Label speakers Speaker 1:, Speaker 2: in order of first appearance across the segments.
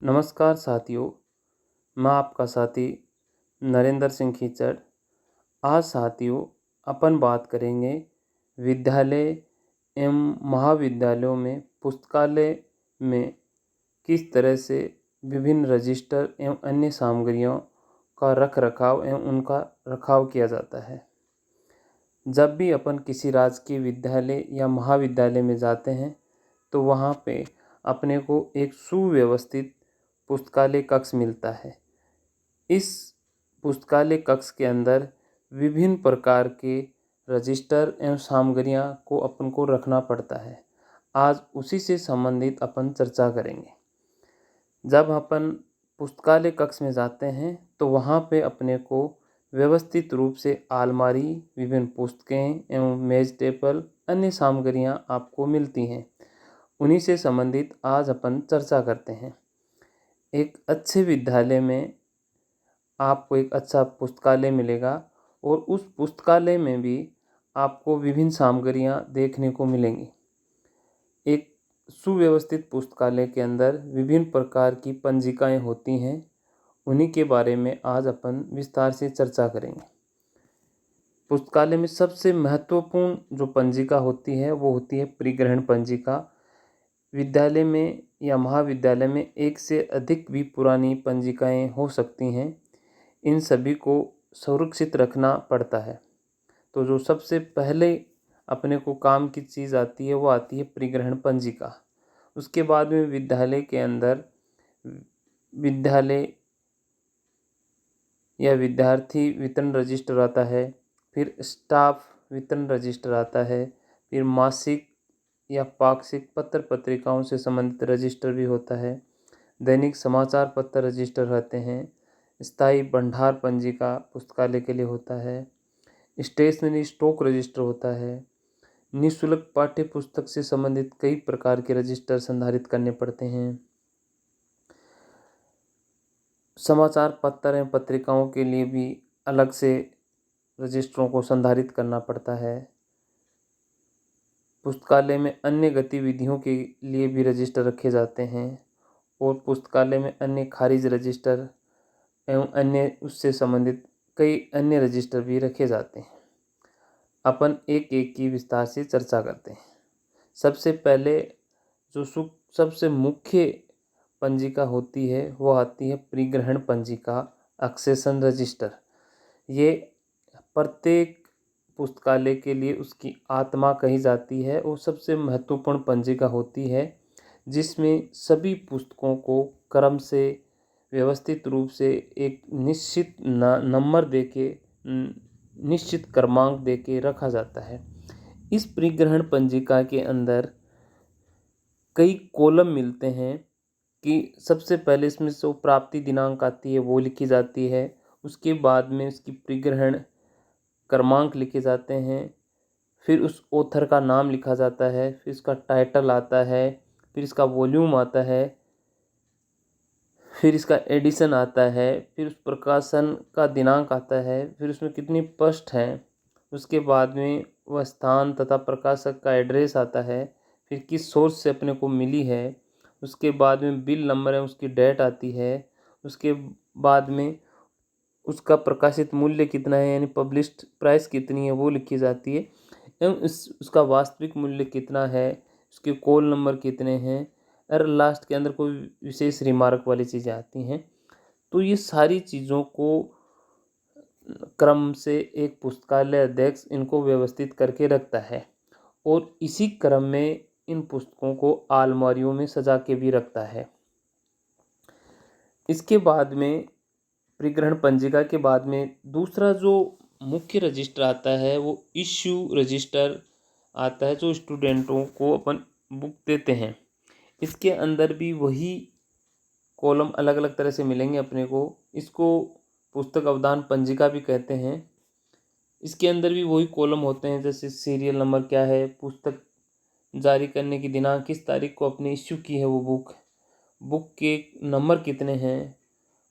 Speaker 1: नमस्कार साथियों, मैं आपका साथी नरेंद्र सिंह खीचड़। आज साथियों अपन बात करेंगे विद्यालय एवं महाविद्यालयों में पुस्तकालय में किस तरह से विभिन्न रजिस्टर एवं अन्य सामग्रियों का रख रखाव एवं उनका रखाव किया जाता है। जब भी अपन किसी राजकीय विद्यालय या महाविद्यालय में जाते हैं तो वहाँ पे अपने को एक सुव्यवस्थित पुस्तकालय कक्ष मिलता है। इस पुस्तकालय कक्ष के अंदर विभिन्न प्रकार के रजिस्टर एवं सामग्रियाँ को अपन को रखना पड़ता है। आज उसी से संबंधित अपन चर्चा करेंगे। जब अपन पुस्तकालय कक्ष में जाते हैं तो वहाँ पे अपने को व्यवस्थित रूप से अलमारी, विभिन्न पुस्तकें एवं मेज टेबल, अन्य सामग्रियाँ आपको मिलती हैं। उन्हीं से संबंधित आज अपन चर्चा करते हैं। एक अच्छे विद्यालय में आपको एक अच्छा पुस्तकालय मिलेगा और उस पुस्तकालय में भी आपको विभिन्न सामग्रियाँ देखने को मिलेंगी। एक सुव्यवस्थित पुस्तकालय के अंदर विभिन्न प्रकार की पंजिकाएँ होती हैं। उन्हीं के बारे में आज अपन विस्तार से चर्चा करेंगे। पुस्तकालय में सबसे महत्वपूर्ण जो पंजिका होती है वो होती है परिग्रहण पंजिका। विद्यालय में या महाविद्यालय में एक से अधिक भी पुरानी पंजिकाएँ हो सकती हैं। इन सभी को सुरक्षित रखना पड़ता है। तो जो सबसे पहले अपने को काम की चीज़ आती है वो आती है परिग्रहण पंजिका। उसके बाद में विद्यालय के अंदर विद्यालय या विद्यार्थी वितरण रजिस्टर आता है, फिर स्टाफ वितरण रजिस्टर आता है, फिर मासिक या पाक्षिक पत्र पत्रिकाओं से संबंधित रजिस्टर भी होता है, दैनिक समाचार पत्र रजिस्टर रहते हैं, स्थायी भंडार पंजिका पुस्तकालय के लिए होता है, स्टेशनरी स्टॉक रजिस्टर होता है, निःशुल्क पाठ्य पुस्तक से संबंधित कई प्रकार के रजिस्टर संधारित करने पड़ते हैं। समाचार पत्र एवं पत्रिकाओं के लिए भी अलग से रजिस्टरों को संधारित करना पड़ता है। पुस्तकालय में अन्य गतिविधियों के लिए भी रजिस्टर रखे जाते हैं और पुस्तकालय में अन्य खारिज रजिस्टर एवं अन्य उससे संबंधित कई अन्य रजिस्टर भी रखे जाते हैं। अपन एक एक की विस्तार से चर्चा करते हैं। सबसे पहले जो सबसे मुख्य पंजिका होती है वो आती है परिग्रहण पंजिका, एक्सेशन रजिस्टर। ये प्रत्येक पुस्तकालय के लिए उसकी आत्मा कही जाती है और सबसे महत्वपूर्ण पंजिका होती है, जिसमें सभी पुस्तकों को क्रम से व्यवस्थित रूप से एक निश्चित नंबर देके, निश्चित क्रमांक देके रखा जाता है। इस परिग्रहण पंजिका के अंदर कई कॉलम मिलते हैं कि सबसे पहले इसमें जो प्राप्ति दिनांक आती है वो लिखी जाती है। उसके बाद में उसकी परिग्रहण क्रमांक लिखे जाते हैं, फिर उस ऑथर का नाम लिखा जाता है, फिर इसका टाइटल आता है, फिर इसका वॉल्यूम आता है, फिर इसका एडिशन आता है, फिर उस प्रकाशन का दिनांक आता है, फिर उसमें कितनी पृष्ठ हैं, उसके बाद में वह स्थान तथा प्रकाशक का एड्रेस आता है, फिर किस सोर्स से अपने को मिली है, उसके बाद में बिल नंबर है, उसकी डेट आती है, उसके बाद में उसका प्रकाशित मूल्य कितना है यानी पब्लिश्ड प्राइस कितनी है वो लिखी जाती है, एवं उसका वास्तविक मूल्य कितना है, उसके कॉल नंबर कितने हैं, और लास्ट के अंदर कोई विशेष रिमार्क वाली चीज़ें आती हैं। तो ये सारी चीज़ों को क्रम से एक पुस्तकालय अध्यक्ष इनको व्यवस्थित करके रखता है और इसी क्रम में इन पुस्तकों को अलमारियों में सजा के भी रखता है। इसके बाद में परिग्रहण पंजिका के बाद में दूसरा जो मुख्य रजिस्टर आता है वो इश्यू रजिस्टर आता है, जो स्टूडेंटों को अपन बुक देते हैं। इसके अंदर भी वही कॉलम अलग अलग तरह से मिलेंगे अपने को। इसको पुस्तक अवदान पंजिका भी कहते हैं। इसके अंदर भी वही कॉलम होते हैं, जैसे सीरियल नंबर क्या है, पुस्तक जारी करने की दिनांक, किस तारीख को अपने इश्यू की है वो बुक के नंबर कितने हैं,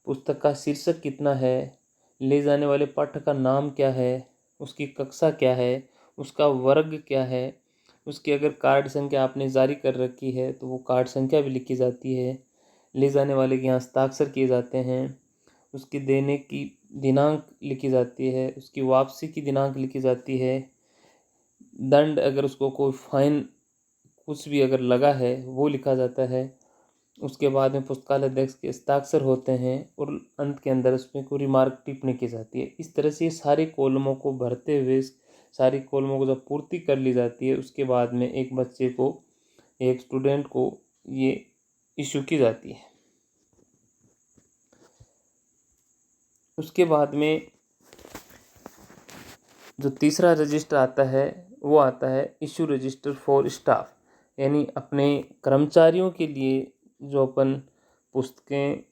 Speaker 1: पुस्तक का शीर्षक कितना है, ले जाने वाले पाठक का नाम क्या है, उसकी कक्षा क्या है, उसका वर्ग क्या है, उसकी अगर कार्ड संख्या आपने जारी कर रखी है तो वो कार्ड संख्या भी लिखी जाती है। ले जाने वाले के यहाँ हस्ताक्षर किए जाते हैं, उसके देने की दिनांक लिखी जाती है, उसकी वापसी की दिनांक लिखी जाती है, दंड अगर उसको कोई फाइन कुछ भी अगर लगा है वो लिखा जाता है। उसके बाद में पुस्तकालय अध्यक्ष के हस्ताक्षर होते हैं और अंत के अंदर उसमें कोई रिमार्क टिप्पणी की जाती है। इस तरह से ये सारी कॉलमों को भरते हुए सारी कॉलमों को जब पूर्ति कर ली जाती है, उसके बाद में एक बच्चे को, एक स्टूडेंट को ये इशू की जाती है। उसके बाद में जो तीसरा रजिस्टर आता है वो आता है इशू रजिस्टर फॉर स्टाफ, यानी अपने कर्मचारियों के लिए जो अपन पुस्तकें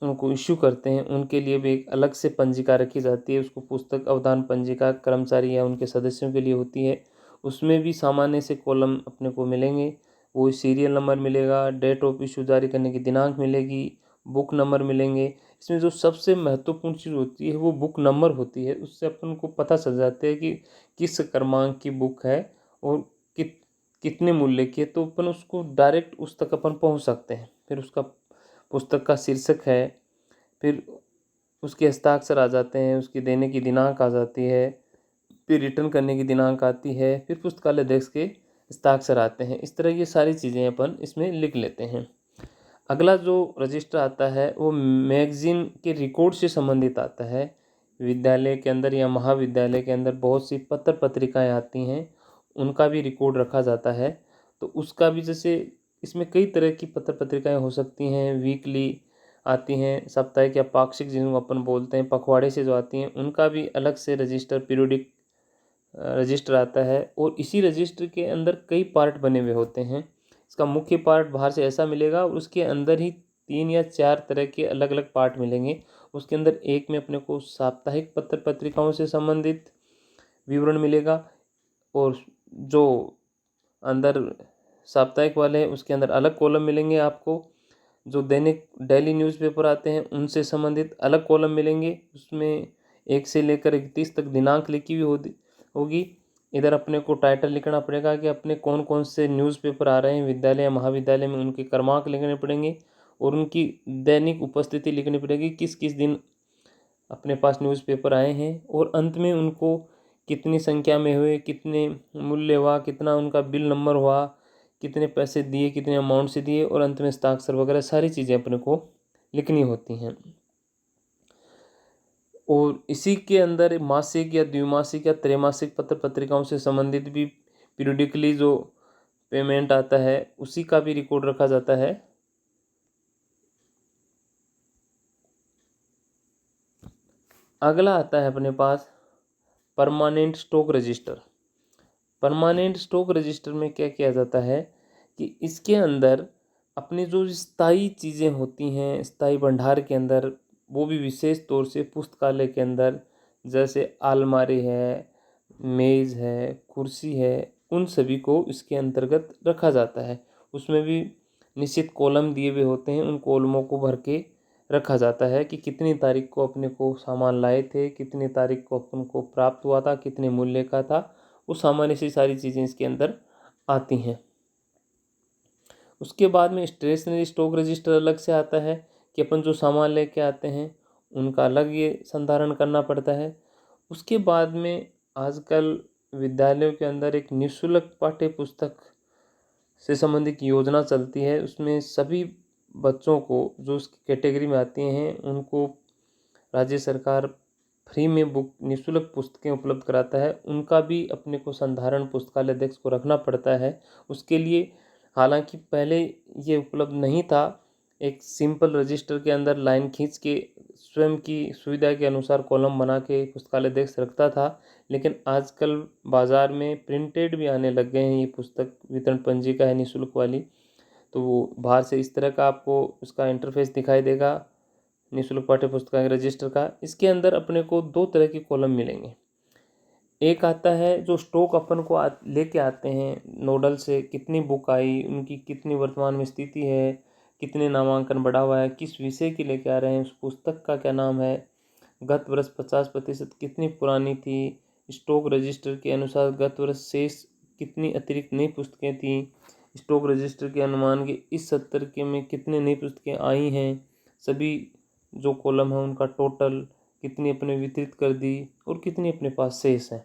Speaker 1: उनको इशू करते हैं उनके लिए भी एक अलग से पंजिका रखी जाती है। उसको पुस्तक अवदान पंजिका कर्मचारी या उनके सदस्यों के लिए होती है। उसमें भी सामान्य से कॉलम अपने को मिलेंगे। वो सीरियल नंबर मिलेगा, डेट ऑफ इशू जारी करने की दिनांक मिलेगी, बुक नंबर मिलेंगे। इसमें जो सबसे महत्वपूर्ण चीज़ होती है वो बुक नंबर होती है। उससे अपन को पता चल जाता है कि किस क्रमांक की बुक है और कितने मूल्य की है, तो अपन उसको डायरेक्ट उस तक अपन पहुंच सकते हैं। फिर उसका पुस्तक का शीर्षक है, फिर उसके हस्ताक्षर आ जाते हैं, उसकी देने की दिनांक आ जाती है, फिर रिटर्न करने की दिनांक आती है, फिर पुस्तकालय अध्यक्ष के हस्ताक्षर आते हैं। इस तरह ये सारी चीज़ें अपन इसमें लिख लेते हैं। अगला जो रजिस्टर आता है वो मैगजीन के रिकॉर्ड से संबंधित आता है। विद्यालय के अंदर या महाविद्यालय के अंदर बहुत सी पत्र पत्रिकाएं आती हैं, उनका भी रिकॉर्ड रखा जाता है। तो उसका भी, जैसे इसमें कई तरह की पत्र पत्रिकाएं हो सकती हैं, वीकली आती हैं, साप्ताहिक या पाक्षिक जिनको अपन बोलते हैं, पखवाड़े से जो आती हैं, उनका भी अलग से रजिस्टर, पीरियोडिक रजिस्टर आता है। और इसी रजिस्टर के अंदर कई पार्ट बने हुए होते हैं। इसका मुख्य पार्ट बाहर से ऐसा मिलेगा और उसके अंदर ही 3 या 4 तरह के अलग अलग पार्ट मिलेंगे। उसके अंदर एक में अपने को साप्ताहिक पत्र पत्रिकाओं से संबंधित विवरण मिलेगा, और जो अंदर साप्ताहिक वाले हैं उसके अंदर अलग कॉलम मिलेंगे आपको। जो दैनिक डेली न्यूज़पेपर आते हैं उनसे संबंधित अलग कॉलम मिलेंगे। उसमें 1 से लेकर 31 तक दिनांक लिखी हुई होगी। इधर अपने को टाइटल लिखना पड़ेगा कि अपने कौन कौन से न्यूज़पेपर आ रहे हैं विद्यालय या महाविद्यालय में, उनके क्रमांक लिखने पड़ेंगे और उनकी दैनिक उपस्थिति लिखनी पड़ेगी, किस किस दिन अपने पास न्यूज़पेपर आए हैं, और अंत में उनको कितनी संख्या में हुए, कितने मूल्य हुआ, कितना उनका बिल नंबर हुआ, कितने पैसे दिए, कितने अमाउंट से दिए, और अंत में हस्ताक्षर वगैरह सारी चीज़ें अपने को लिखनी होती हैं। और इसी के अंदर मासिक या द्विमासिक या त्रैमासिक पत्र पत्रिकाओं से संबंधित भी पीरियडिकली जो पेमेंट आता है उसी का भी रिकॉर्ड रखा जाता है। अगला आता है अपने पास permanent stock register. Permanent stock register में क्या किया जाता है कि इसके अंदर अपनी जो स्थायी चीज़ें होती हैं स्थायी भंडार के अंदर, वो भी विशेष तौर से पुस्तकालय के अंदर, जैसे अलमारी है, मेज़ है, कुर्सी है, उन सभी को इसके अंतर्गत रखा जाता है। उसमें भी निश्चित कॉलम दिए हुए होते हैं, उन कॉलमों को भर के रखा जाता है कि कितनी तारीख को अपने को सामान लाए थे, कितनी तारीख को अपन को प्राप्त हुआ था, कितने मूल्य का था। वो सामान्य सी सारी चीज़ें इसके अंदर आती हैं। उसके बाद में स्टेशनरी स्टॉक रजिस्टर अलग से आता है कि अपन जो सामान लेके आते हैं उनका अलग ये संधारण करना पड़ता है। उसके बाद में आजकल विद्यालयों के अंदर एक निःशुल्क पाठ्य पुस्तक से संबंधित योजना चलती है। उसमें सभी बच्चों को जो उस कैटेगरी में आती हैं उनको राज्य सरकार फ्री में बुक निःशुल्क पुस्तकें उपलब्ध कराता है। उनका भी अपने को संधारण पुस्तकालय अध्यक्ष को रखना पड़ता है। उसके लिए हालांकि पहले ये उपलब्ध नहीं था, एक सिंपल रजिस्टर के अंदर लाइन खींच के स्वयं की सुविधा के अनुसार कॉलम बना के पुस्तकालय अध्यक्ष रखता था, लेकिन आजकल बाज़ार में प्रिंटेड भी आने लग गए हैं। ये पुस्तक वितरण पंजिका है निःशुल्क वाली, तो वो बाहर से इस तरह का आपको उसका इंटरफेस दिखाई देगा निःशुल्क पाठ्य पुस्तक रजिस्टर का। इसके अंदर अपने को 2 तरह के कॉलम मिलेंगे। एक आता है जो स्टॉक अपन को लेके आते हैं नोडल से, कितनी बुक आई, उनकी कितनी वर्तमान में स्थिति है, कितने नामांकन बढ़ा हुआ है, किस विषय की लेके आ रहे हैं, उस पुस्तक का क्या नाम है, गत वर्ष 50% कितनी पुरानी थी, स्टॉक रजिस्टर के अनुसार गत वर्ष शेष कितनी अतिरिक्त नई पुस्तकें थी, स्टॉक रजिस्टर के अनुमान के इस सत्र के में कितने नई पुस्तकें आई हैं, सभी जो कॉलम है उनका टोटल, कितनी अपने वितरित कर दी और कितनी अपने पास शेष हैं।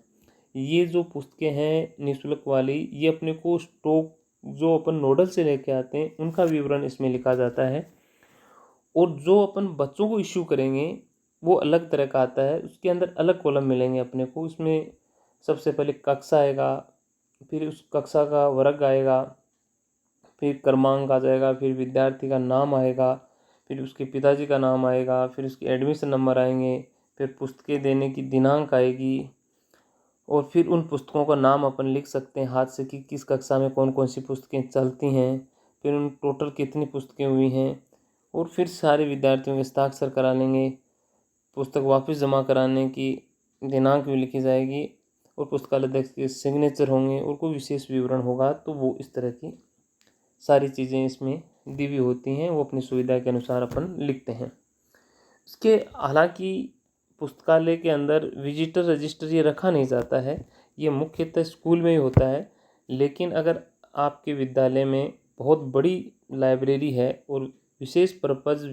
Speaker 1: ये जो पुस्तकें हैं निःशुल्क वाली, ये अपने को स्टॉक जो अपन नोडल से लेके आते हैं उनका विवरण इसमें लिखा जाता है। और जो अपन बच्चों को इश्यू करेंगे वो अलग तरह का आता है, उसके अंदर अलग कॉलम मिलेंगे अपने को। इसमें सबसे पहले कक्षा आएगा, फिर उस कक्षा का वर्ग आएगा, फिर क्रमांक आ जाएगा, फिर विद्यार्थी का नाम आएगा, फिर उसके पिताजी का नाम आएगा, फिर उसके एडमिशन नंबर आएंगे, फिर पुस्तकें देने की दिनांक आएगी, और फिर उन पुस्तकों का नाम अपन लिख सकते हैं हाथ से कि किस कक्षा में कौन कौन सी पुस्तकें चलती हैं, फिर उन टोटल कितनी पुस्तकें हुई हैं, और फिर सारे विद्यार्थियों के हस्ताक्षर करा लेंगे। पुस्तक वापस जमा कराने की दिनांक भी लिखी जाएगी और पुस्तकालय अध्यक्ष के सिग्नेचर होंगे और कोई विशेष विवरण होगा तो वो इस तरह की सारी चीज़ें इसमें दी हुई होती हैं, वो अपनी सुविधा के अनुसार अपन लिखते हैं। इसके हालांकि पुस्तकालय के अंदर विजिटर रजिस्टर ये रखा नहीं जाता है, ये मुख्यतः स्कूल में ही होता है। लेकिन अगर आपके विद्यालय में बहुत बड़ी लाइब्रेरी है और विशेष पर्पज़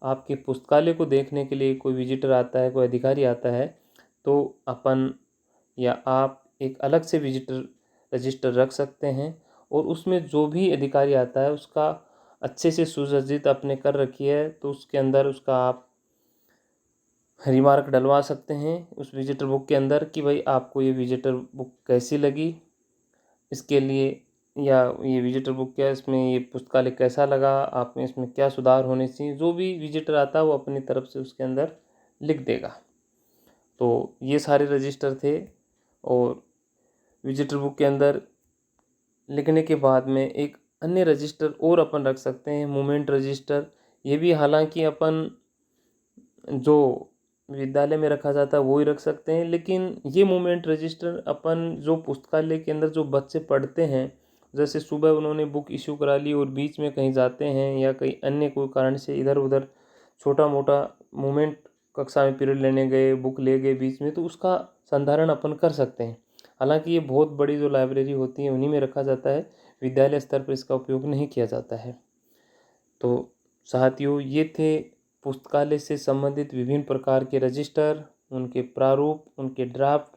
Speaker 1: आपके पुस्तकालय को देखने के लिए कोई विजिटर आता है, कोई अधिकारी आता है, तो अपन या आप एक अलग से विजिटर रजिस्टर रख सकते हैं और उसमें जो भी अधिकारी आता है उसका अच्छे से सुसज्जित आपने कर रखी है, तो उसके अंदर उसका आप रिमार्क डलवा सकते हैं उस विजिटर बुक के अंदर कि भाई आपको ये विजिटर बुक कैसी लगी, इसके लिए, या ये विजिटर बुक क्या, इसमें ये पुस्तकालय कैसा लगा, आप में इसमें क्या सुधार होने चाहिए। जो भी विजिटर आता है वो अपनी तरफ से उसके अंदर लिख देगा। तो ये सारे रजिस्टर थे, और विजिटर बुक के अंदर लिखने के बाद में एक अन्य रजिस्टर और अपन रख सकते हैं, मूवमेंट रजिस्टर। ये भी हालांकि अपन जो विद्यालय में रखा जाता है वो ही रख सकते हैं, लेकिन ये मूवमेंट रजिस्टर अपन जो पुस्तकालय के अंदर जो बच्चे पढ़ते हैं, जैसे सुबह उन्होंने बुक इशू करा ली और बीच में कहीं जाते हैं या कहीं अन्य कोई कारण से इधर उधर छोटा मोटा मूवमेंट, कक्षा में पीरियड लेने गए, बुक ले गए बीच में, तो उसका संधारण अपन कर सकते हैं। हालांकि ये बहुत बड़ी जो लाइब्रेरी होती है उन्हीं में रखा जाता है, विद्यालय स्तर पर इसका उपयोग नहीं किया जाता है। तो साथियों, ये थे पुस्तकालय से संबंधित विभिन्न प्रकार के रजिस्टर, उनके प्रारूप, उनके ड्राफ्ट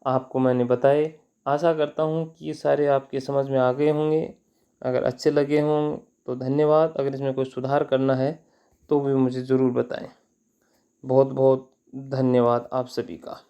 Speaker 1: आपको मैंने बताए। आशा करता हूँ कि ये सारे आपके समझ में आ गए होंगे। अगर अच्छे लगे हों तो धन्यवाद, अगर इसमें कोई सुधार करना है तो भी मुझे ज़रूर बताएं। बहुत बहुत धन्यवाद आप सभी का।